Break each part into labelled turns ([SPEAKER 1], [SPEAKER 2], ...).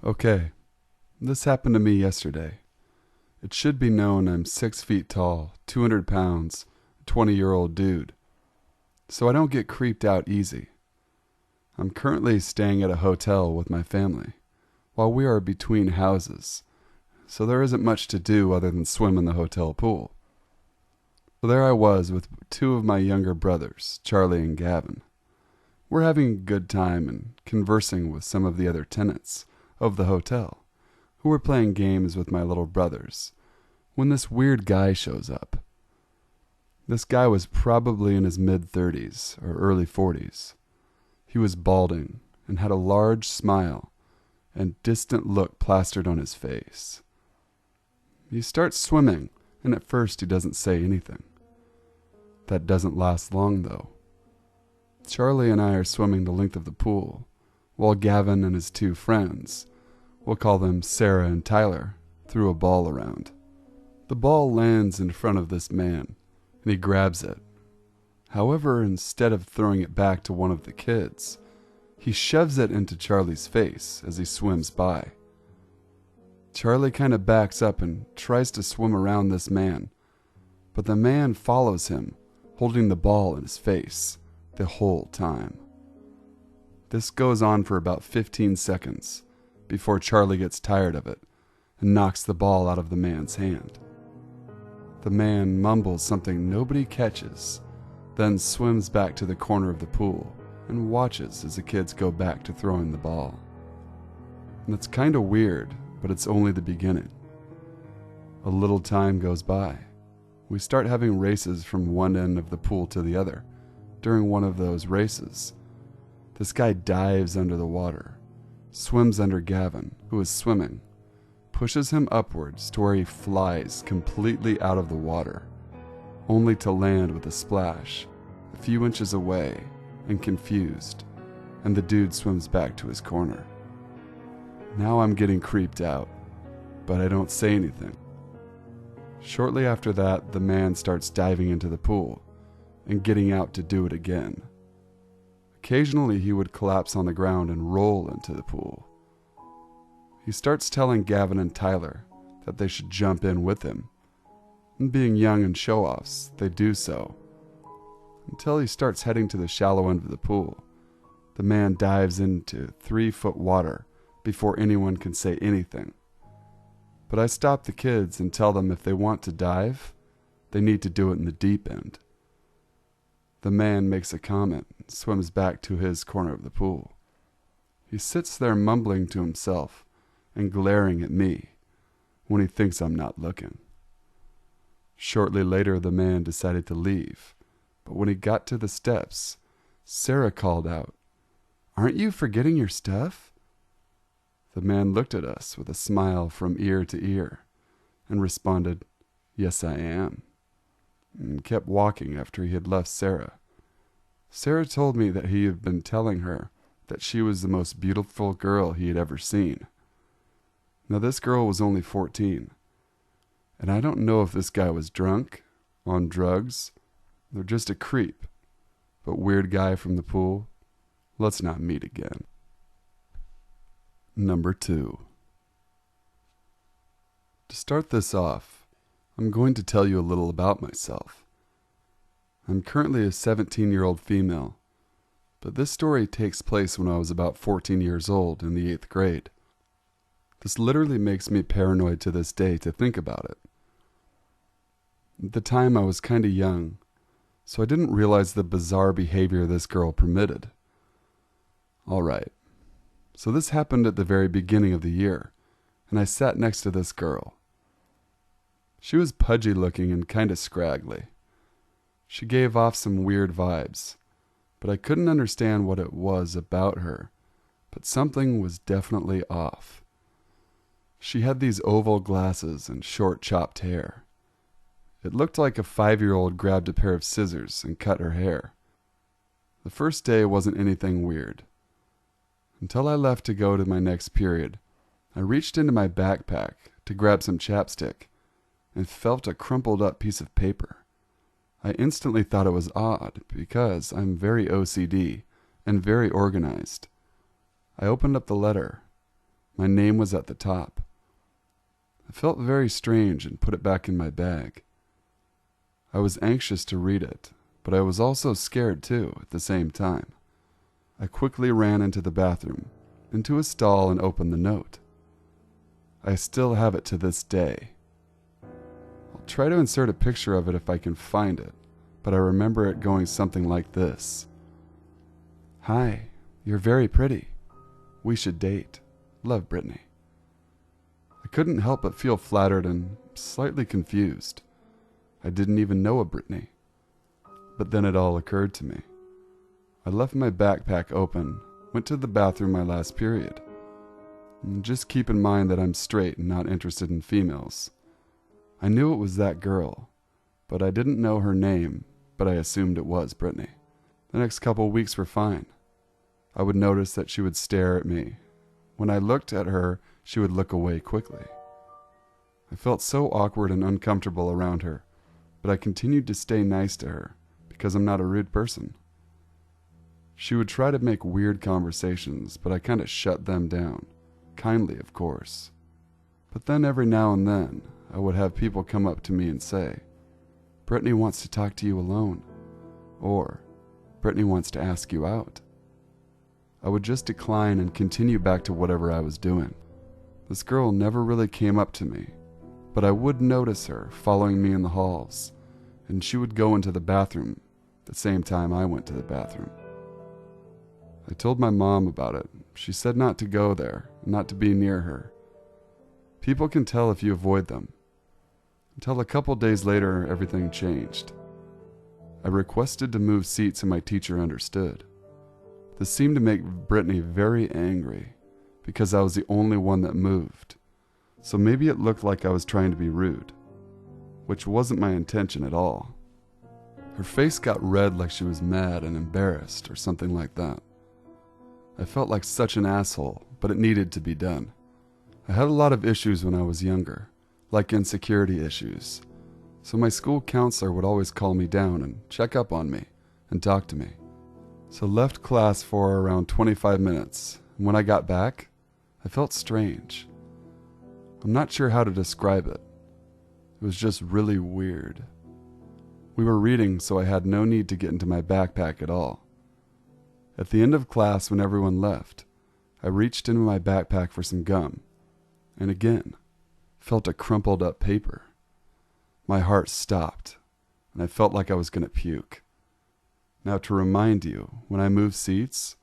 [SPEAKER 1] Okay, this happened to me yesterday. It should be known I'm 6 feet tall, 200 pounds, a 20-year-old dude, so I don't get creeped out easy. I'm currently staying at a hotel with my family, while we are between houses, so there isn't much to do other than swim in the hotel pool. So there I was with two of my younger brothers, Charlie and Gavin. We're having a good time and conversing with some of the other tenants of the hotel, who were playing games with my little brothers, when this weird guy shows up. This guy was probably in his mid-30s or early 40s. He was balding and had a large smile and distant look plastered on his face. He starts swimming, and at first he doesn't say anything. That doesn't last long, though. Charlie and I are swimming the length of the pool, while Gavin and his two friends, we'll call them Sarah and Tyler, threw a ball around. The ball lands in front of this man, and he grabs it. However, instead of throwing it back to one of the kids, he shoves it into Charlie's face as he swims by. Charlie kind of backs up and tries to swim around this man, but the man follows him, holding the ball in his face the whole time. This goes on for about 15 seconds before Charlie gets tired of it and knocks the ball out of the man's hand. The man mumbles something nobody catches, then swims back to the corner of the pool and watches as the kids go back to throwing the ball. And it's kind of weird, but it's only the beginning. A little time goes by. We start having races from one end of the pool to the other. During one of those races, this guy dives under the water, swims under Gavin, who is swimming, pushes him upwards to where he flies completely out of the water, only to land with a splash a few inches away and confused, and the dude swims back to his corner. Now I'm getting creeped out, but I don't say anything. Shortly after that, the man starts diving into the pool and getting out to do it again. Occasionally, he would collapse on the ground and roll into the pool. He starts telling Gavin and Tyler that they should jump in with him, and being young and show-offs, they do so, until he starts heading to the shallow end of the pool. The man dives into 3-foot water before anyone can say anything. But I stop the kids and tell them if they want to dive, they need to do it in the deep end. The man makes a comment and swims back to his corner of the pool. He sits there mumbling to himself and glaring at me when he thinks I'm not looking. Shortly later, the man decided to leave, but when he got to the steps, Sarah called out, "Aren't you forgetting your stuff?" The man looked at us with a smile from ear to ear and responded, "Yes, I am," and kept walking after he had left Sarah. Sarah told me that he had been telling her that she was the most beautiful girl he had ever seen. Now this girl was only 14, and I don't know if this guy was drunk, on drugs, or just a creep, but weird guy from the pool, let's not meet again. Number 2. To start this off, I'm going to tell you a little about myself. I'm currently a 17-year-old female, but this story takes place when I was about 14 years old in the 8th grade. This literally makes me paranoid to this day to think about it. At the time I was kinda young, so I didn't realize the bizarre behavior this girl permitted. Alright, so this happened at the very beginning of the year, and I sat next to this girl. She was pudgy looking and kinda scraggly. She gave off some weird vibes, but I couldn't understand what it was about her, but something was definitely off. She had these oval glasses and short chopped hair. It looked like a 5-year-old grabbed a pair of scissors and cut her hair. The first day wasn't anything weird. Until I left to go to my next period, I reached into my backpack to grab some chapstick and felt a crumpled up piece of paper. I instantly thought it was odd because I'm very OCD and very organized. I opened up the letter, My name was at the top. I felt very strange and put it back in my bag. I was anxious to read it, but I was also scared too at the same time. I quickly ran into the bathroom, into a stall, and opened the note. I still have it to this day. I'll try to insert a picture of it if I can find it, but I remember it going something like this. Hi, you're very pretty. We should date. Love, Brittany. I couldn't help but feel flattered and slightly confused. I didn't even know a Brittany. But then it all occurred to me. I left my backpack open, went to the bathroom my last period. And just keep in mind that I'm straight and not interested in females. I knew it was that girl, but I didn't know her name, but I assumed it was Brittany. The next couple weeks were fine. I would notice that she would stare at me. When I looked at her, she would look away quickly. I felt so awkward and uncomfortable around her, but I continued to stay nice to her because I'm not a rude person. She would try to make weird conversations, but I kind of shut them down. Kindly, of course. But then every now and then, I would have people come up to me and say, Brittany wants to talk to you alone, or Brittany wants to ask you out. I would just decline and continue back to whatever I was doing. This girl never really came up to me, but I would notice her following me in the halls, and she would go into the bathroom the same time I went to the bathroom. I told my mom about it. She said not to go there, not to be near her. People can tell if you avoid them. Until a couple days later, everything changed. I requested to move seats and my teacher understood. This seemed to make Brittany very angry because I was the only one that moved. So maybe it looked like I was trying to be rude, which wasn't my intention at all. Her face got red like she was mad and embarrassed or something like that. I felt like such an asshole, but it needed to be done. I had a lot of issues when I was younger, like insecurity issues. So my school counselor would always call me down and check up on me and talk to me. So left class for around 25 minutes. And when I got back, I felt strange. I'm not sure how to describe it. It was just really weird. We were reading, so I had no need to get into my backpack at all. At the end of class, when everyone left, I reached into my backpack for some gum, and again, felt a crumpled up paper. My heart stopped, and I felt like I was going to puke. Now, to remind you, when I moved seats,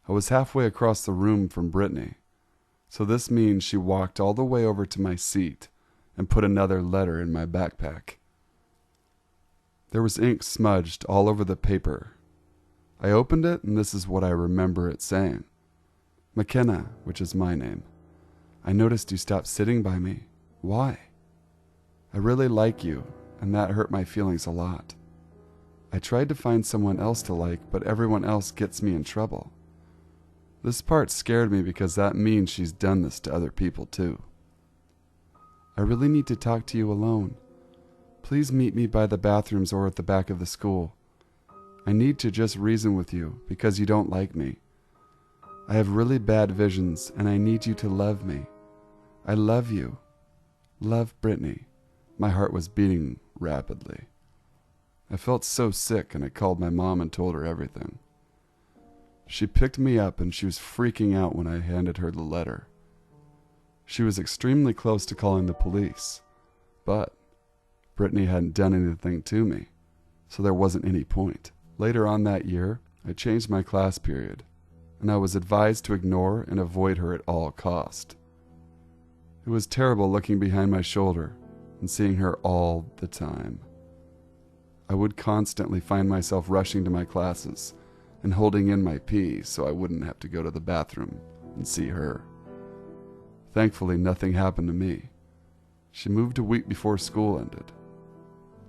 [SPEAKER 1] I was halfway across the room from Brittany, so this means she walked all the way over to my seat and put another letter in my backpack. There was ink smudged all over the paper. I opened it, and this is what I remember it saying. McKenna, which is my name. I noticed you stopped sitting by me. Why? I really like you, and that hurt my feelings a lot. I tried to find someone else to like, but everyone else gets me in trouble. This part scared me because that means she's done this to other people too. I really need to talk to you alone. Please meet me by the bathrooms or at the back of the school. I need to just reason with you because you don't like me. I have really bad visions and I need you to love me. I love you. Love, Brittany. My heart was beating rapidly. I felt so sick and I called my mom and told her everything. She picked me up and she was freaking out when I handed her the letter. She was extremely close to calling the police, but Brittany hadn't done anything to me, so there wasn't any point. Later on that year, I changed my class period, and I was advised to ignore and avoid her at all cost. It was terrible looking behind my shoulder and seeing her all the time. I would constantly find myself rushing to my classes and holding in my pee so I wouldn't have to go to the bathroom and see her. Thankfully, nothing happened to me. She moved a week before school ended.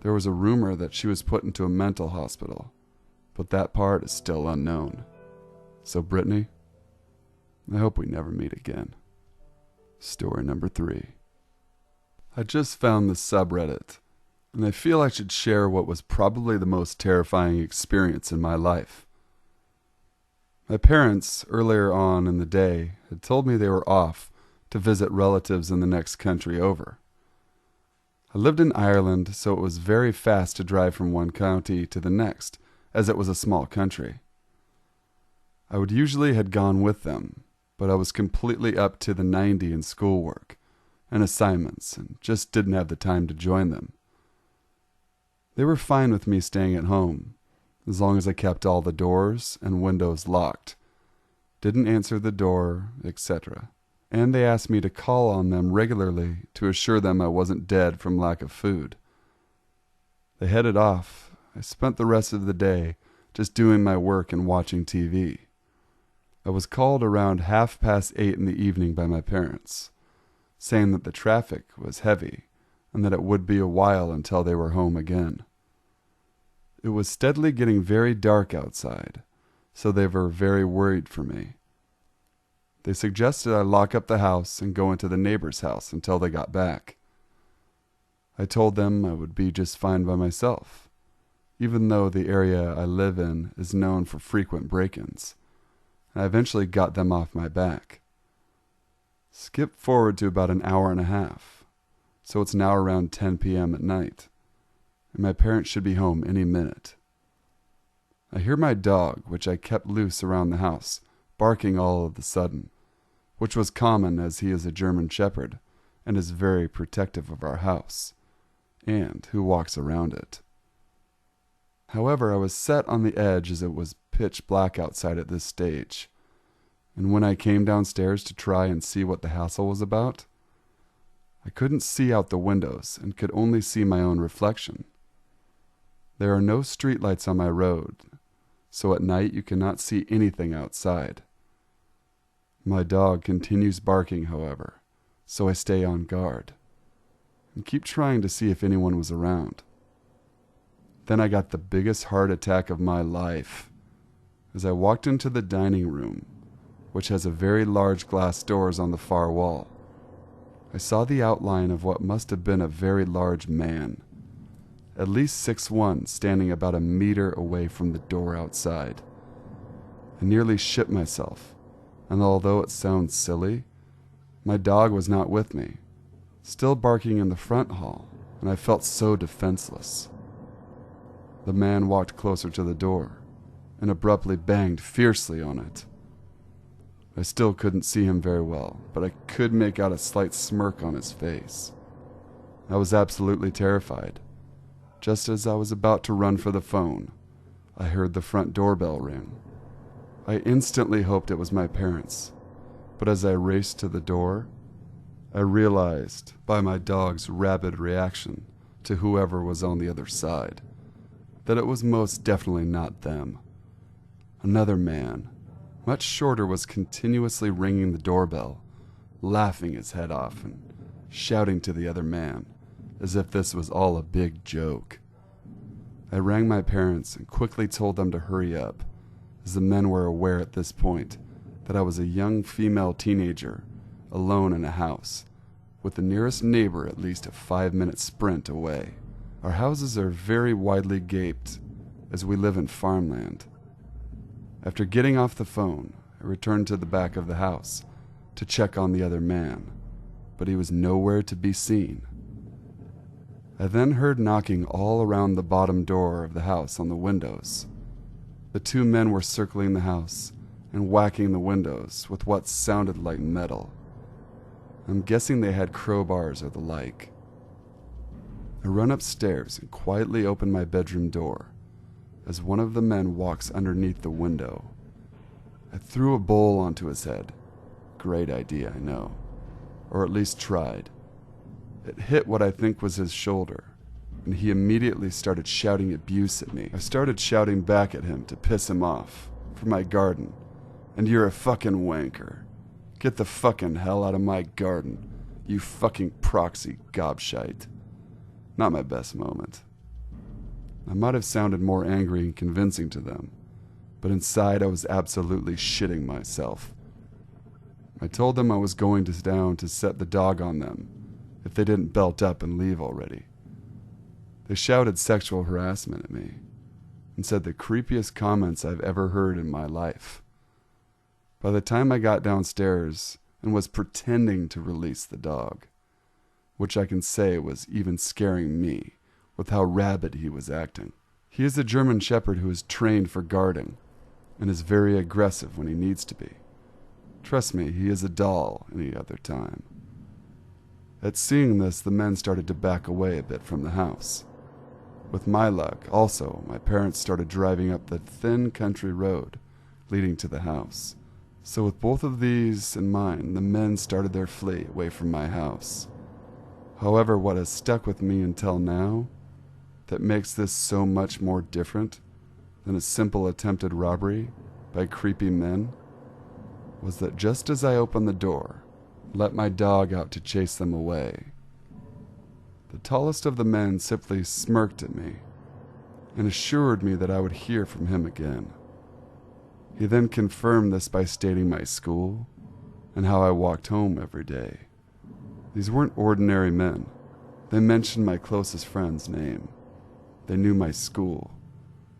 [SPEAKER 1] There was a rumor that she was put into a mental hospital, but that part is still unknown. So, Brittany, I hope we never meet again. Story number 3. I just found this subreddit, and I feel I should share what was probably the most terrifying experience in my life. My parents, earlier on in the day, had told me they were off to visit relatives in the next country over. I lived in Ireland, so it was very fast to drive from one county to the next, as it was a small country. I would usually had gone with them, but I was completely up to the 90 in schoolwork and assignments and just didn't have the time to join them. They were fine with me staying at home, as long as I kept all the doors and windows locked, didn't answer the door, etc. And they asked me to call on them regularly to assure them I wasn't dead from lack of food. They headed off. I spent the rest of the day just doing my work and watching TV. I was called around 8:30 in the evening by my parents, saying that the traffic was heavy and that it would be a while until they were home again. It was steadily getting very dark outside, so they were very worried for me. They suggested I lock up the house and go into the neighbor's house until they got back. I told them I would be just fine by myself, even though the area I live in is known for frequent break-ins. I eventually got them off my back. Skip forward to about an hour and a half, so it's now around 10 p.m. at night, and my parents should be home any minute. I hear my dog, which I kept loose around the house, barking all of a sudden, which was common as he is a German Shepherd and is very protective of our house, and who walks around it. However, I was set on the edge as it was pitch black outside at this stage, and when I came downstairs to try and see what the hassle was about, I couldn't see out the windows and could only see my own reflection. There are no streetlights on my road, so at night you cannot see anything outside. My dog continues barking, however, so I stay on guard and keep trying to see if anyone was around. Then I got the biggest heart attack of my life as I walked into the dining room, which has a very large glass doors on the far wall. I saw the outline of what must have been a very large man, at least 6'1", standing about a meter away from the door outside. I nearly shit myself, and although it sounds silly, my dog was not with me, still barking in the front hall, and I felt so defenseless. The man walked closer to the door and abruptly banged fiercely on it. I still couldn't see him very well, but I could make out a slight smirk on his face. I was absolutely terrified. Just as I was about to run for the phone, I heard the front doorbell ring. I instantly hoped it was my parents, but as I raced to the door, I realized by my dog's rabid reaction to whoever was on the other side that it was most definitely not them. Another man, much shorter, was continuously ringing the doorbell, laughing his head off and shouting to the other man as if this was all a big joke. I rang my parents and quickly told them to hurry up, as the men were aware at this point that I was a young female teenager alone in a house, with the nearest neighbor at least a 5-minute sprint away. Our houses are very widely gaped, as we live in farmland. After getting off the phone, I returned to the back of the house to check on the other man, but he was nowhere to be seen. I then heard knocking all around the bottom door of the house on the windows. The two men were circling the house and whacking the windows with what sounded like metal. I'm guessing they had crowbars or the like. I run upstairs and quietly open my bedroom door as one of the men walks underneath the window. I threw a bowl onto his head. Great idea, I know. Or at least tried. It hit what I think was his shoulder, and he immediately started shouting abuse at me. I started shouting back at him to piss him off for my garden, and you're a fucking wanker. Get the fucking hell out of my garden, you fucking proxy gobshite. Not my best moment. I might have sounded more angry and convincing to them, but inside I was absolutely shitting myself. I told them I was going down to set the dog on them if they didn't belt up and leave already. They shouted sexual harassment at me and said the creepiest comments I've ever heard in my life. By the time I got downstairs, and was pretending to release the dog, which I can say was even scaring me with how rabid he was acting. He is a German Shepherd who is trained for guarding and is very aggressive when he needs to be. Trust me, he is a doll any other time. At seeing this, the men started to back away a bit from the house. With my luck, also, my parents started driving up the thin country road leading to the house. So with both of these in mind, the men started their flee away from my house. However, what has stuck with me until now, that makes this so much more different than a simple attempted robbery by creepy men, was that just as I opened the door, let my dog out to chase them away, the tallest of the men simply smirked at me and assured me that I would hear from him again. He then confirmed this by stating my school and how I walked home every day. These weren't ordinary men. They mentioned my closest friend's name. They knew my school,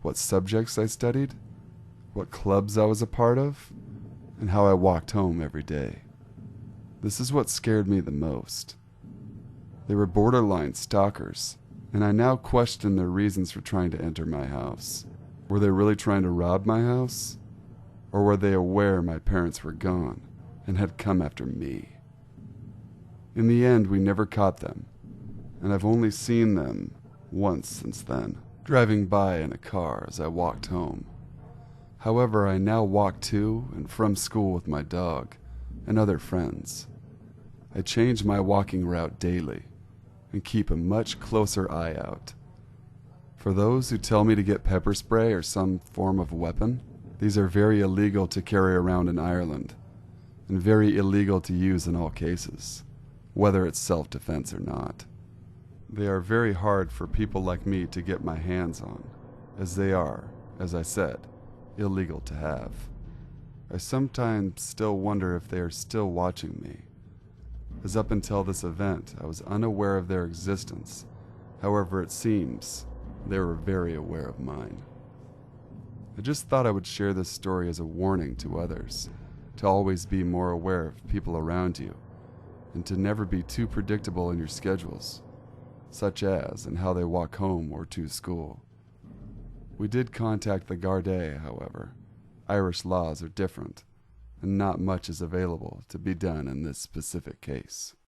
[SPEAKER 1] what subjects I studied, what clubs I was a part of, and how I walked home every day. This is what scared me the most. They were borderline stalkers, and I now question their reasons for trying to enter my house. Were they really trying to rob my house? Or were they aware my parents were gone and had come after me? In the end, we never caught them, and I've only seen them once since then, driving by in a car as I walked home. However, I now walk to and from school with my dog and other friends. I change my walking route daily and keep a much closer eye out. For those who tell me to get pepper spray or some form of weapon, these are very illegal to carry around in Ireland and very illegal to use in all cases, whether it's self-defense or not. They are very hard for people like me to get my hands on, as they are, as I said, illegal to have. I sometimes still wonder if they are still watching me, as up until this event I was unaware of their existence. However, it seems they were very aware of mine. I just thought I would share this story as a warning to others, to always be more aware of people around you, and to never be too predictable in your schedules, such as in how they walk home or to school. We did contact the Gardaí, however. Irish laws are different, and not much is available to be done in this specific case.